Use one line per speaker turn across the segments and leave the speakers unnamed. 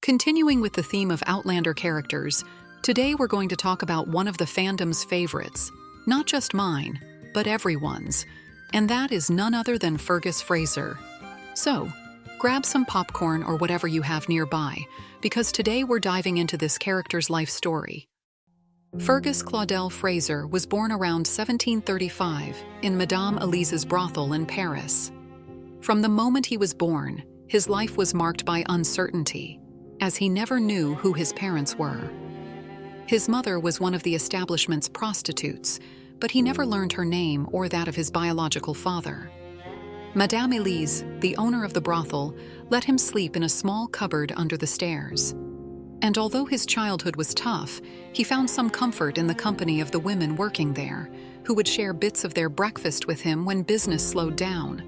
Continuing with the theme of Outlander characters, today we're going to talk about one of the fandom's favorites, not just mine, but everyone's, and that is none other than Fergus Fraser. So, grab some popcorn or whatever you have nearby, because today we're diving into this character's life story. Fergus Claudel Fraser was born around 1735 in Madame Elise's brothel in Paris. From the moment he was born, his life was marked by uncertainty, as he never knew who his parents were. His mother was one of the establishment's prostitutes, but he never learned her name or that of his biological father. Madame Elise, the owner of the brothel, let him sleep in a small cupboard under the stairs. And although his childhood was tough, he found some comfort in the company of the women working there, who would share bits of their breakfast with him when business slowed down.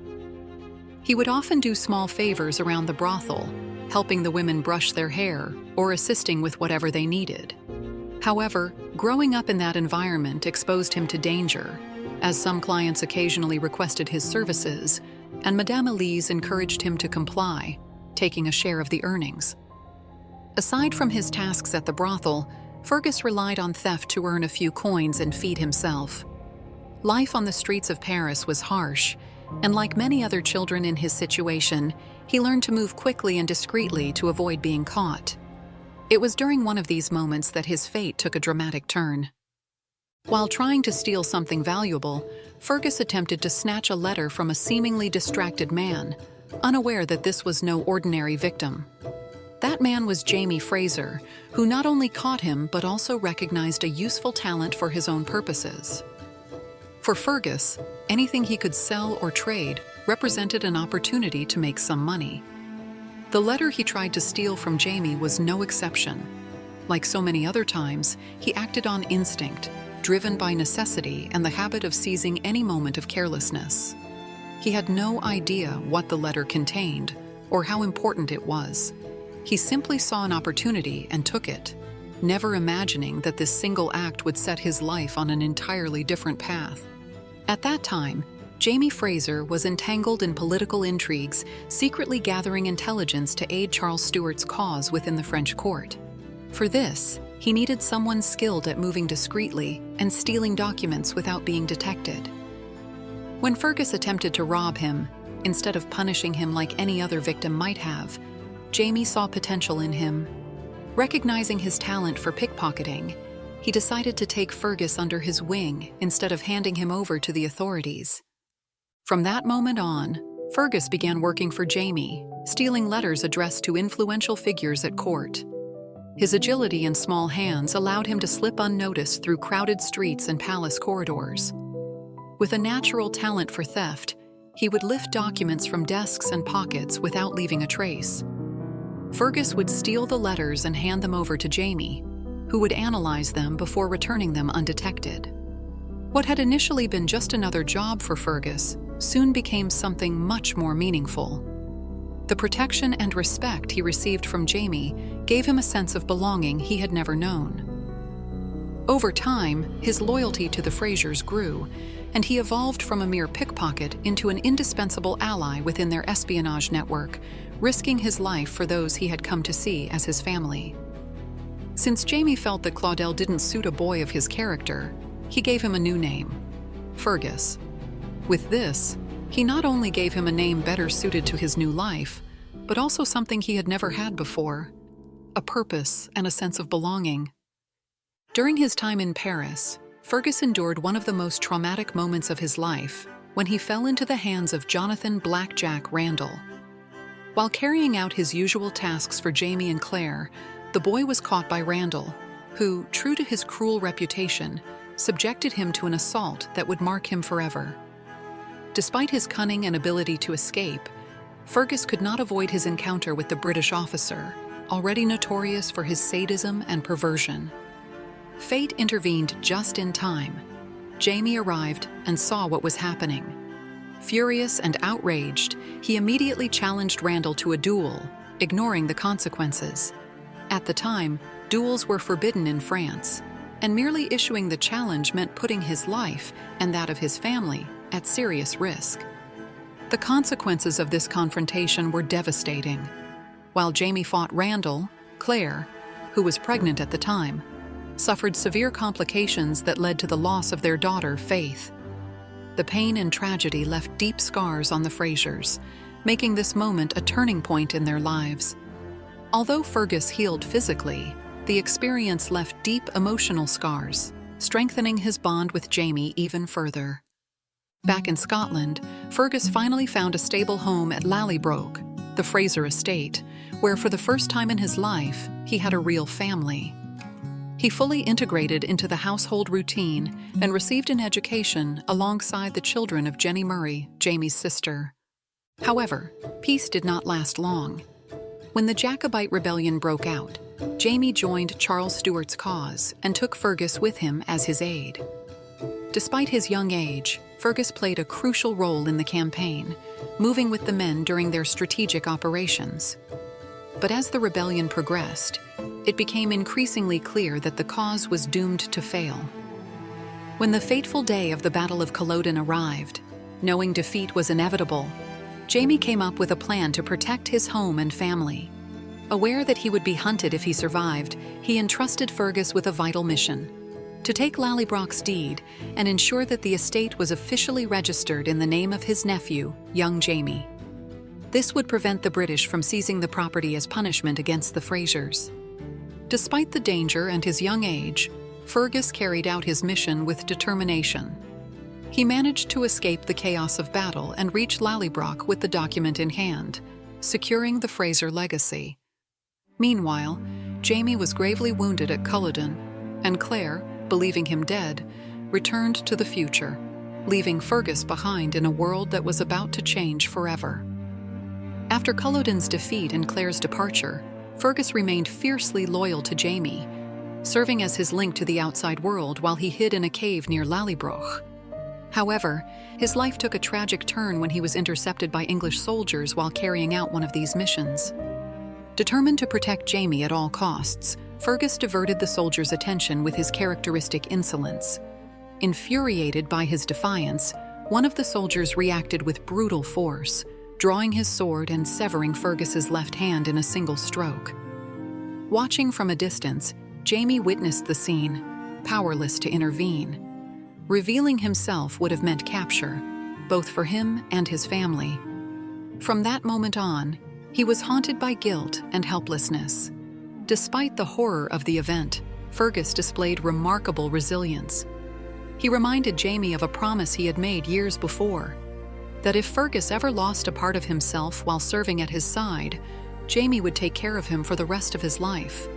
He would often do small favors around the brothel, helping the women brush their hair or assisting with whatever they needed. However, growing up in that environment exposed him to danger, as some clients occasionally requested his services, and Madame Elise encouraged him to comply, taking a share of the earnings. Aside from his tasks at the brothel, Fergus relied on theft to earn a few coins and feed himself. Life on the streets of Paris was harsh, and like many other children in his situation, he learned to move quickly and discreetly to avoid being caught. It was during one of these moments that his fate took a dramatic turn. While trying to steal something valuable, Fergus attempted to snatch a letter from a seemingly distracted man, unaware that this was no ordinary victim. That man was Jamie Fraser, who not only caught him but also recognized a useful talent for his own purposes. For Fergus, anything he could sell or trade represented an opportunity to make some money. The letter he tried to steal from Jamie was no exception. Like so many other times, he acted on instinct, driven by necessity and the habit of seizing any moment of carelessness. He had no idea what the letter contained or how important it was. He simply saw an opportunity and took it, never imagining that this single act would set his life on an entirely different path. At that time, Jamie Fraser was entangled in political intrigues, secretly gathering intelligence to aid Charles Stuart's cause within the French court. For this, he needed someone skilled at moving discreetly and stealing documents without being detected. When Fergus attempted to rob him, instead of punishing him like any other victim might have, Jamie saw potential in him. Recognizing his talent for pickpocketing, he decided to take Fergus under his wing instead of handing him over to the authorities. From that moment on, Fergus began working for Jamie, stealing letters addressed to influential figures at court. His agility and small hands allowed him to slip unnoticed through crowded streets and palace corridors. With a natural talent for theft, he would lift documents from desks and pockets without leaving a trace. Fergus would steal the letters and hand them over to Jamie, who would analyze them before returning them undetected. What had initially been just another job for Fergus soon became something much more meaningful. The protection and respect he received from Jamie gave him a sense of belonging he had never known. Over time, his loyalty to the Frasers grew, and he evolved from a mere pickpocket into an indispensable ally within their espionage network, risking his life for those he had come to see as his family. Since Jamie felt that Claudel didn't suit a boy of his character, he gave him a new name, Fergus. With this, he not only gave him a name better suited to his new life, but also something he had never had before, a purpose and a sense of belonging. During his time in Paris, Fergus endured one of the most traumatic moments of his life when he fell into the hands of Jonathan "Blackjack" Randall. While carrying out his usual tasks for Jamie and Claire, the boy was caught by Randall, who, true to his cruel reputation, subjected him to an assault that would mark him forever. Despite his cunning and ability to escape, Fergus could not avoid his encounter with the British officer, already notorious for his sadism and perversion. Fate intervened just in time. Jamie arrived and saw what was happening. Furious and outraged, he immediately challenged Randall to a duel, ignoring the consequences. At the time, duels were forbidden in France, and merely issuing the challenge meant putting his life and that of his family at serious risk. The consequences of this confrontation were devastating. While Jamie fought Randall, Claire, who was pregnant at the time, suffered severe complications that led to the loss of their daughter, Faith. The pain and tragedy left deep scars on the Frasers, making this moment a turning point in their lives. Although Fergus healed physically, the experience left deep emotional scars, strengthening his bond with Jamie even further. Back in Scotland, Fergus finally found a stable home at Lallybroch, the Fraser estate, where for the first time in his life, he had a real family. He fully integrated into the household routine and received an education alongside the children of Jenny Murray, Jamie's sister. However, peace did not last long. When the Jacobite rebellion broke out, Jamie joined Charles Stuart's cause and took Fergus with him as his aide. Despite his young age, Fergus played a crucial role in the campaign, moving with the men during their strategic operations. But as the rebellion progressed, it became increasingly clear that the cause was doomed to fail. When the fateful day of the Battle of Culloden arrived, knowing defeat was inevitable, Jamie came up with a plan to protect his home and family. Aware that he would be hunted if he survived, he entrusted Fergus with a vital mission: to take Lallybroch's deed and ensure that the estate was officially registered in the name of his nephew, young Jamie. This would prevent the British from seizing the property as punishment against the Frasers. Despite the danger and his young age, Fergus carried out his mission with determination. He managed to escape the chaos of battle and reach Lallybroch with the document in hand, securing the Fraser legacy. Meanwhile, Jamie was gravely wounded at Culloden, and Claire, believing him dead, returned to the future, leaving Fergus behind in a world that was about to change forever. After Culloden's defeat and Claire's departure, Fergus remained fiercely loyal to Jamie, serving as his link to the outside world while he hid in a cave near Lallybroch. However, his life took a tragic turn when he was intercepted by English soldiers while carrying out one of these missions. Determined to protect Jamie at all costs, Fergus diverted the soldiers' attention with his characteristic insolence. Infuriated by his defiance, one of the soldiers reacted with brutal force, drawing his sword and severing Fergus's left hand in a single stroke. Watching from a distance, Jamie witnessed the scene, powerless to intervene. Revealing himself would have meant capture, both for him and his family. From that moment on, he was haunted by guilt and helplessness. Despite the horror of the event, Fergus displayed remarkable resilience. He reminded Jamie of a promise he had made years before, that if Fergus ever lost a part of himself while serving at his side, Jamie would take care of him for the rest of his life.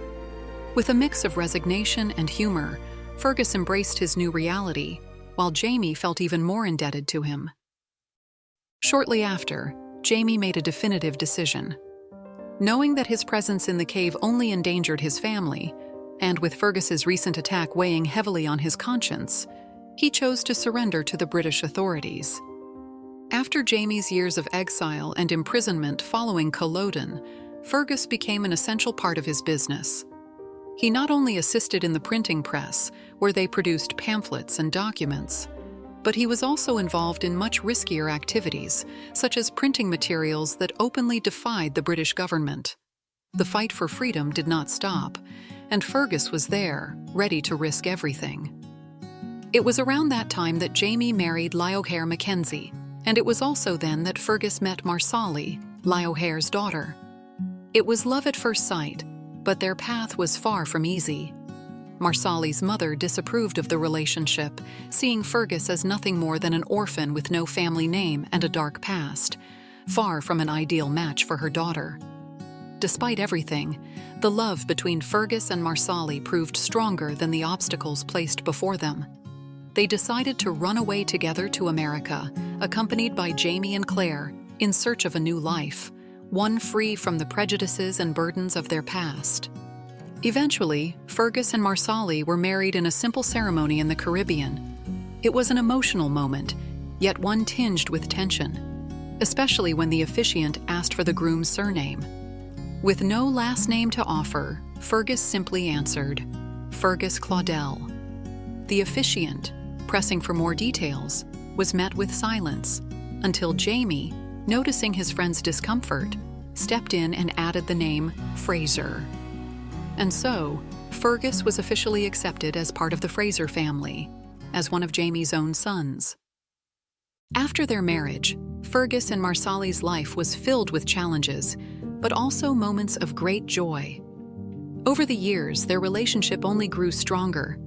With a mix of resignation and humor, Fergus embraced his new reality, while Jamie felt even more indebted to him. Shortly after, Jamie made a definitive decision. Knowing that his presence in the cave only endangered his family, and with Fergus's recent attack weighing heavily on his conscience, he chose to surrender to the British authorities. After Jamie's years of exile and imprisonment following Culloden, Fergus became an essential part of his business. He not only assisted in the printing press, where they produced pamphlets and documents, but he was also involved in much riskier activities, such as printing materials that openly defied the British government. The fight for freedom did not stop, and Fergus was there, ready to risk everything. It was around that time that Jamie married Lie O'Hare Mackenzie, and it was also then that Fergus met Marsali, Lie O'Hare's daughter. It was love at first sight, but their path was far from easy. Marsali's mother disapproved of the relationship, seeing Fergus as nothing more than an orphan with no family name and a dark past, far from an ideal match for her daughter. Despite everything, the love between Fergus and Marsali proved stronger than the obstacles placed before them. They decided to run away together to America, accompanied by Jamie and Claire, in search of a new life, one free from the prejudices and burdens of their past. Eventually, Fergus and Marsali were married in a simple ceremony in the Caribbean. It was an emotional moment, yet one tinged with tension, especially when the officiant asked for the groom's surname. With no last name to offer, Fergus simply answered, Fergus Claudel. The officiant, pressing for more details, was met with silence, until Jamie, noticing his friend's discomfort, stepped in and added the name Fraser. And so, Fergus was officially accepted as part of the Fraser family, as one of Jamie's own sons. After their marriage, Fergus and Marsali's life was filled with challenges, but also moments of great joy. Over the years, their relationship only grew stronger,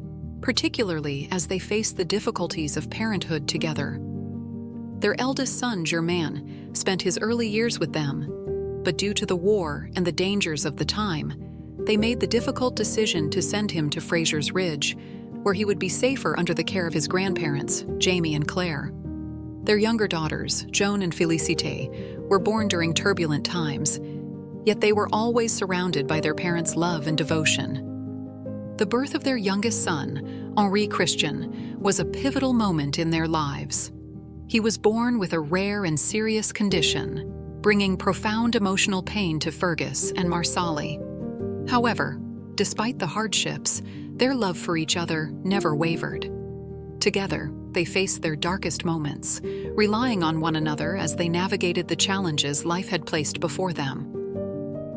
particularly as they faced the difficulties of parenthood together. Their eldest son, Germain, spent his early years with them, but due to the war and the dangers of the time, they made the difficult decision to send him to Fraser's Ridge, where he would be safer under the care of his grandparents, Jamie and Claire. Their younger daughters, Joan and Félicité, were born during turbulent times, yet they were always surrounded by their parents' love and devotion. The birth of their youngest son, Henri Christian, was a pivotal moment in their lives. He was born with a rare and serious condition, bringing profound emotional pain to Fergus and Marsali. However, despite the hardships, their love for each other never wavered. Together, they faced their darkest moments, relying on one another as they navigated the challenges life had placed before them.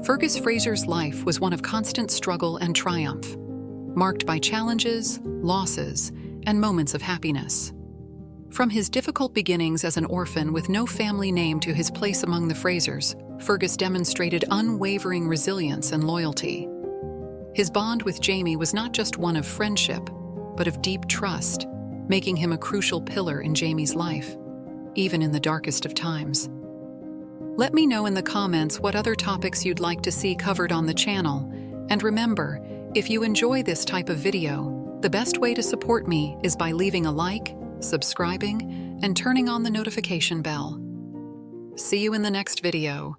Fergus Fraser's life was one of constant struggle and triumph, marked by challenges, losses, and moments of happiness. From his difficult beginnings as an orphan with no family name to his place among the Frasers, Fergus demonstrated unwavering resilience and loyalty. His bond with Jamie was not just one of friendship, but of deep trust, making him a crucial pillar in Jamie's life, even in the darkest of times. Let me know in the comments what other topics you'd like to see covered on the channel, and remember, if you enjoy this type of video, the best way to support me is by leaving a like, subscribing, and turning on the notification bell. See you in the next video.